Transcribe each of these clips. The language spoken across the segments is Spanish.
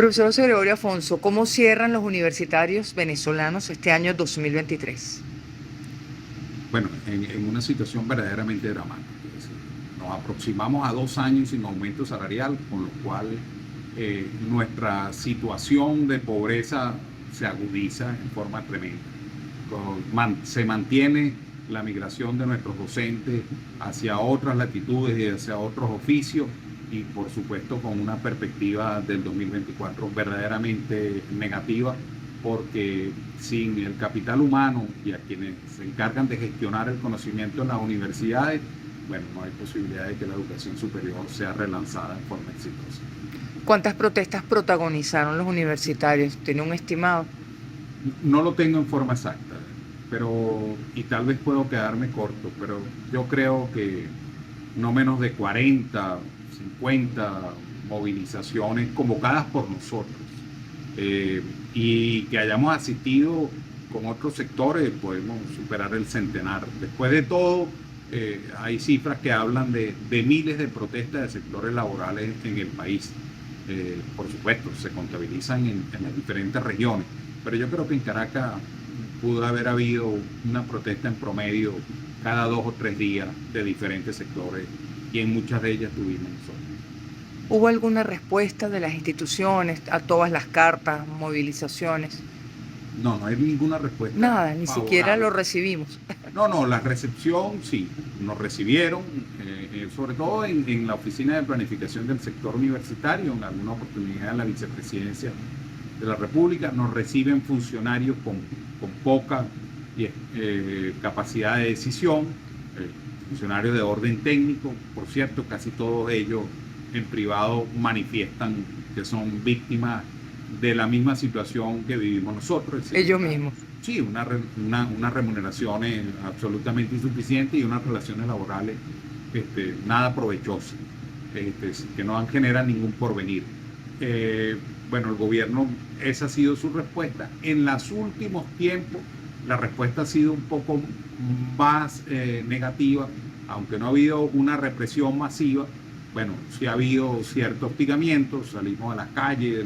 Profesor José Gregorio Afonso, ¿cómo cierran los universitarios venezolanos este año 2023? Bueno, en una situación verdaderamente dramática. Es decir, nos aproximamos a 2 años sin aumento salarial, con lo cual nuestra situación de pobreza se agudiza en forma tremenda. Se mantiene la migración de nuestros docentes hacia otras latitudes y hacia otros oficios, y por supuesto con una perspectiva del 2024 verdaderamente negativa, porque sin el capital humano y a quienes se encargan de gestionar el conocimiento en las universidades, bueno, no hay posibilidad de que la educación superior sea relanzada en forma exitosa. ¿Cuántas protestas protagonizaron los universitarios? ¿Tiene un estimado? No lo tengo en forma exacta, y tal vez puedo quedarme corto, pero yo creo que no menos de 40, 50 movilizaciones convocadas por nosotros, y que hayamos asistido con otros sectores, podemos superar el centenar. Después de todo, hay cifras que hablan de miles de protestas de sectores laborales en el país. Por supuesto, se contabilizan en las diferentes regiones, pero yo creo que en Caracas pudo haber habido una protesta en promedio cada 2 o 3 días de diferentes sectores, y en muchas de ellas tuvimos nosotros. ¿Hubo alguna respuesta de las instituciones a todas las cartas, movilizaciones? No hay ninguna respuesta Nada, ni siquiera favorable. lo recibimos. No, la recepción sí, nos recibieron, sobre todo en la Oficina de Planificación del Sector Universitario, en alguna oportunidad en la Vicepresidencia de la República. Nos reciben funcionarios con poca capacidad de decisión, funcionarios de orden técnico. Por cierto, casi todos ellos en privado manifiestan que son víctimas de la misma situación que vivimos nosotros. Es decir, Ellos mismos. Sí, unas remuneraciones absolutamente insuficientes y unas relaciones laborales nada provechosas, que no generan ningún porvenir. Bueno, el gobierno, esa ha sido su respuesta. En los últimos tiempos, la respuesta ha sido un poco más negativa, aunque no ha habido una represión masiva. Bueno, sí ha habido cierto hostigamiento, salimos a las calles,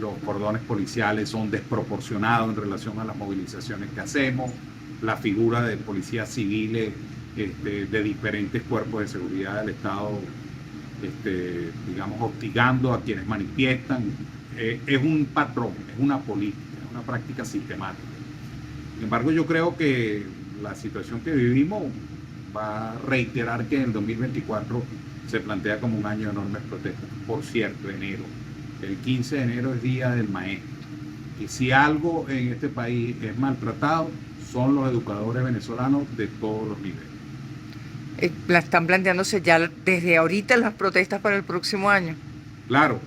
los cordones policiales son desproporcionados en relación a las movilizaciones que hacemos, la figura de policías civiles de diferentes cuerpos de seguridad del Estado, digamos, hostigando a quienes manifiestan. Es un patrón, es una política, es una práctica sistemática. Sin embargo, yo creo que la situación que vivimos va a reiterar que en el 2024 se plantea como un año de enormes protestas. Por cierto, el 15 de enero es Día del Maestro, y si algo en este país es maltratado, son los educadores venezolanos de todos los niveles. Están planteándose ya desde ahorita las protestas para el próximo año. Claro,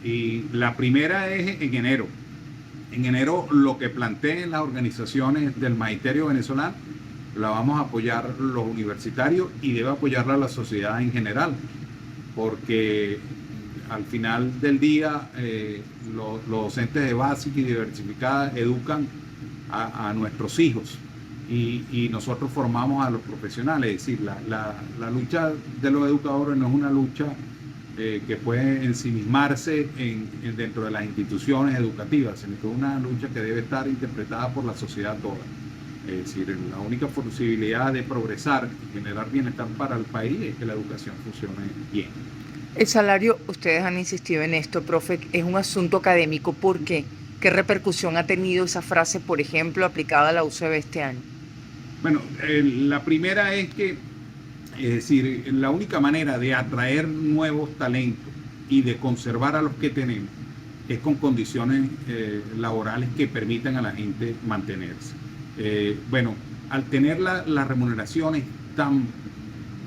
y la primera es en enero. En enero lo que planteen las organizaciones del magisterio venezolano la vamos a apoyar los universitarios, y debe apoyarla la sociedad en general, porque al final del día los docentes de básica y diversificada educan a nuestros hijos, y nosotros formamos a los profesionales. Es decir, la lucha de los educadores no es una lucha que puede ensimismarse dentro de las instituciones educativas, sino que es una lucha que debe estar interpretada por la sociedad toda. Es decir, la única posibilidad de progresar y generar bienestar para el país es que la educación funcione bien. El salario, ustedes han insistido en esto, profe, es un asunto académico. ¿Por qué? ¿Qué repercusión ha tenido esa frase, por ejemplo, aplicada a la UCB este año? Bueno, la primera es que, es decir, la única manera de atraer nuevos talentos y de conservar a los que tenemos es con condiciones laborales que permitan a la gente mantenerse. Bueno, al tener las remuneraciones tan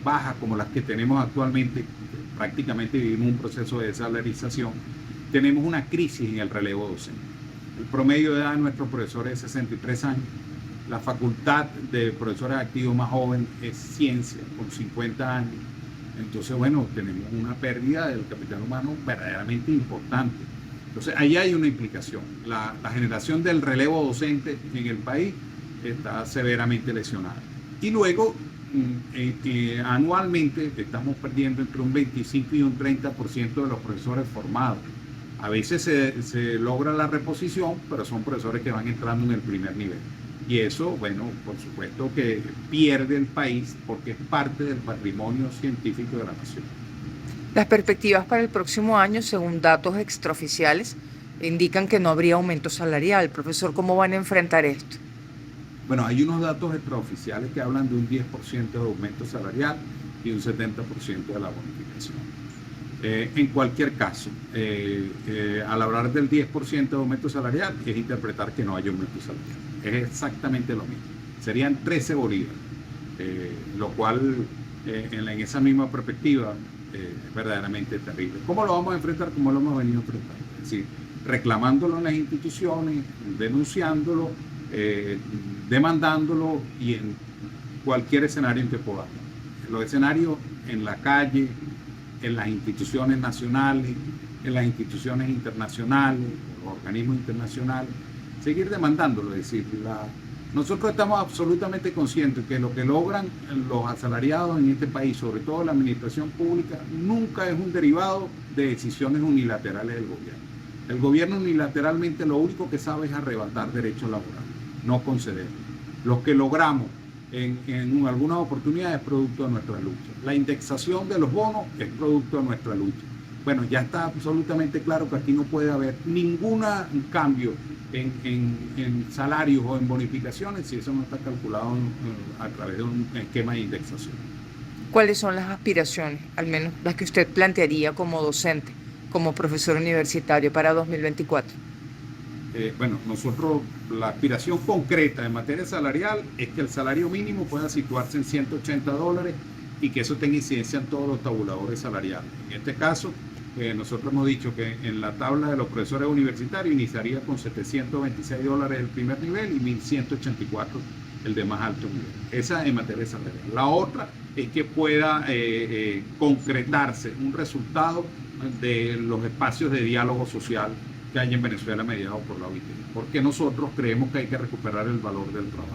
bajas como las que tenemos actualmente, prácticamente vivimos un proceso de desalarización, tenemos una crisis en el relevo docente. El promedio de edad de nuestros profesores es 63 años. La facultad de profesores activos más joven es ciencia, con 50 años. Entonces, bueno, tenemos una pérdida del capital humano verdaderamente importante. Entonces, ahí hay una implicación. La generación del relevo docente en el país está severamente lesionada. Y luego, anualmente estamos perdiendo entre un 25 y un 30% de los profesores formados. A veces se logra la reposición, pero son profesores que van entrando en el primer nivel. Y eso, bueno, por supuesto que pierde el país porque es parte del patrimonio científico de la nación. Las perspectivas para el próximo año, según datos extraoficiales, indican que no habría aumento salarial. Profesor, ¿cómo van a enfrentar esto? Bueno, hay unos datos extraoficiales que hablan de un 10% de aumento salarial y un 70% de la bonificación. En cualquier caso, al hablar del 10% de aumento salarial, es interpretar que no hay aumento salarial. Es exactamente lo mismo. Serían 13 bolívares, lo cual en esa misma perspectiva es verdaderamente terrible. ¿Cómo lo vamos a enfrentar? Como lo hemos venido enfrentando. Es decir, reclamándolo en las instituciones, denunciándolo, demandándolo y en cualquier escenario en que podamos. Los escenarios en la calle, en las instituciones nacionales, en las instituciones internacionales, los organismos internacionales, seguir demandándolo. Es decir, nosotros estamos absolutamente conscientes que lo que logran los asalariados en este país, sobre todo la administración pública, nunca es un derivado de decisiones unilaterales del gobierno. El gobierno unilateralmente lo único que sabe es arrebatar derechos laborales, no conceder. Lo que logramos en algunas oportunidades es producto de nuestra lucha. La indexación de los bonos es producto de nuestra lucha. Bueno, ya está absolutamente claro que aquí no puede haber ningún cambio en salarios o en bonificaciones si eso no está calculado a través de un esquema de indexación. ¿Cuáles son las aspiraciones, al menos las que usted plantearía como docente, como profesor universitario para 2024? Bueno, nosotros la aspiración concreta en materia salarial es que el salario mínimo pueda situarse en $180 y que eso tenga incidencia en todos los tabuladores salariales. En este caso, nosotros hemos dicho que en la tabla de los profesores universitarios iniciaría con $726 el primer nivel y $1.184 el de más alto nivel. Esa en materia salarial. La otra es que pueda concretarse un resultado de los espacios de diálogo social que hay en Venezuela mediados por la OIT, porque nosotros creemos que hay que recuperar el valor del trabajo.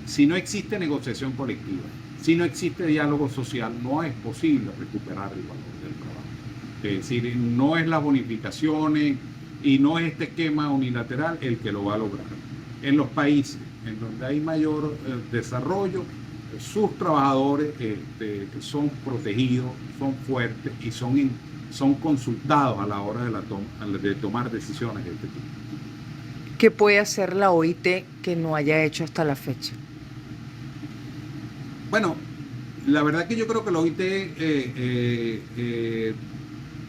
Si no existe negociación colectiva, si no existe diálogo social, no es posible recuperar el valor del trabajo. Es decir, no es las bonificaciones y no es este esquema unilateral el que lo va a lograr. En los países en donde hay mayor desarrollo, sus trabajadores son protegidos, son fuertes y son consultados a la hora de tomar decisiones de este tipo. ¿Qué puede hacer la OIT que no haya hecho hasta la fecha? Bueno, la verdad que yo creo que la OIT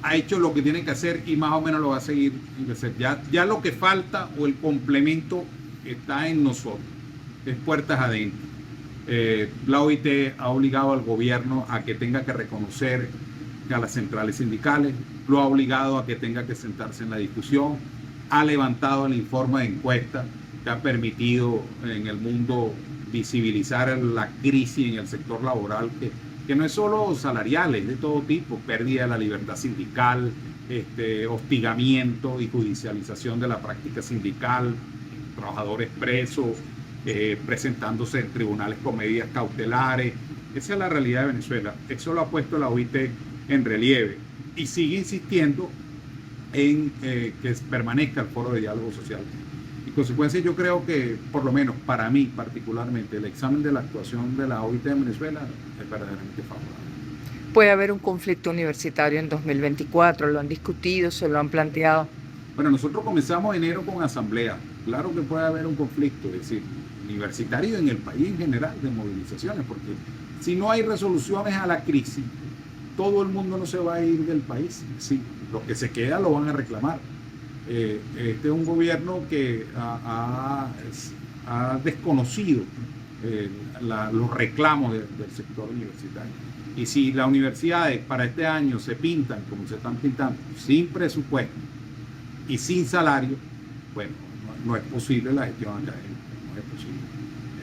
ha hecho lo que tiene que hacer y más o menos lo va a seguir hacer. Ya lo que falta o el complemento está en nosotros, es puertas adentro. La OIT ha obligado al gobierno a que tenga que reconocer a las centrales sindicales, lo ha obligado a que tenga que sentarse en la discusión, ha levantado el informe de encuesta que ha permitido en el mundo visibilizar la crisis en el sector laboral, que no es solo salarial, es de todo tipo: pérdida de la libertad sindical, hostigamiento y judicialización de la práctica sindical, trabajadores presos, presentándose en tribunales con medidas cautelares. Esa es la realidad de Venezuela. Eso lo ha puesto la OIT en relieve y sigue insistiendo en que permanezca el foro de diálogo social. En consecuencia, yo creo que, por lo menos para mí particularmente, el examen de la actuación de la OIT en Venezuela es verdaderamente favorable. ¿Puede haber un conflicto universitario en 2024? ¿Lo han discutido? ¿Se lo han planteado? Bueno, nosotros comenzamos enero con asamblea. Claro que puede haber un conflicto, es decir, universitario en el país en general, de movilizaciones, porque si no hay resoluciones a la crisis, todo el mundo no se va a ir del país. Sí, los que se quedan lo van a reclamar. Este es un gobierno que ha desconocido los reclamos del sector universitario. Y si las universidades para este año se pintan como se están pintando, sin presupuesto y sin salario, bueno, no es posible la gestión académica, no es posible.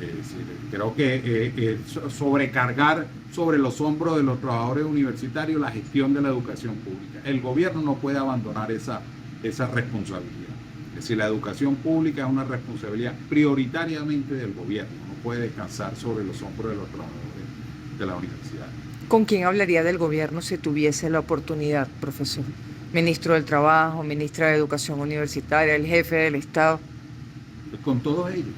Es decir, creo que sobrecargar sobre los hombros de los trabajadores universitarios la gestión de la educación pública. El gobierno no puede abandonar esa responsabilidad. Es decir, la educación pública es una responsabilidad prioritariamente del gobierno, no puede descansar sobre los hombros de los trabajadores de la universidad. ¿Con quién hablaría del gobierno si tuviese la oportunidad, profesor? Ministro del Trabajo, ministra de Educación Universitaria, el jefe del Estado. Con todos ellos,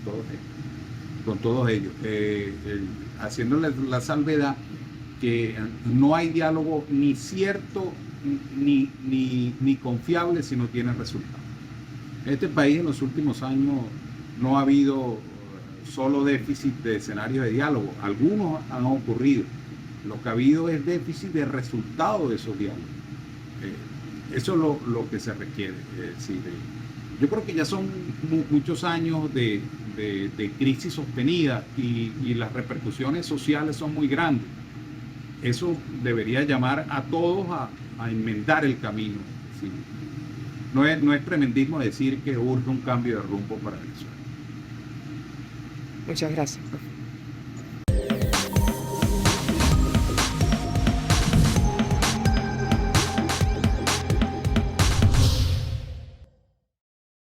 con todos ellos, con todos ellos, haciéndoles la salvedad que no hay diálogo ni cierto ni confiable si no tiene resultados. En este país en los últimos años no ha habido solo déficit de escenarios de diálogo, algunos han ocurrido. Lo que ha habido es déficit de resultado de esos diálogos. Eso es lo que se requiere. Yo creo que ya son muchos años de crisis sostenida y las repercusiones sociales son muy grandes. Eso debería llamar a todos a enmendar el camino. ¿Sí? No es tremendismo decir que urge un cambio de rumbo para Venezuela. Muchas gracias, profe.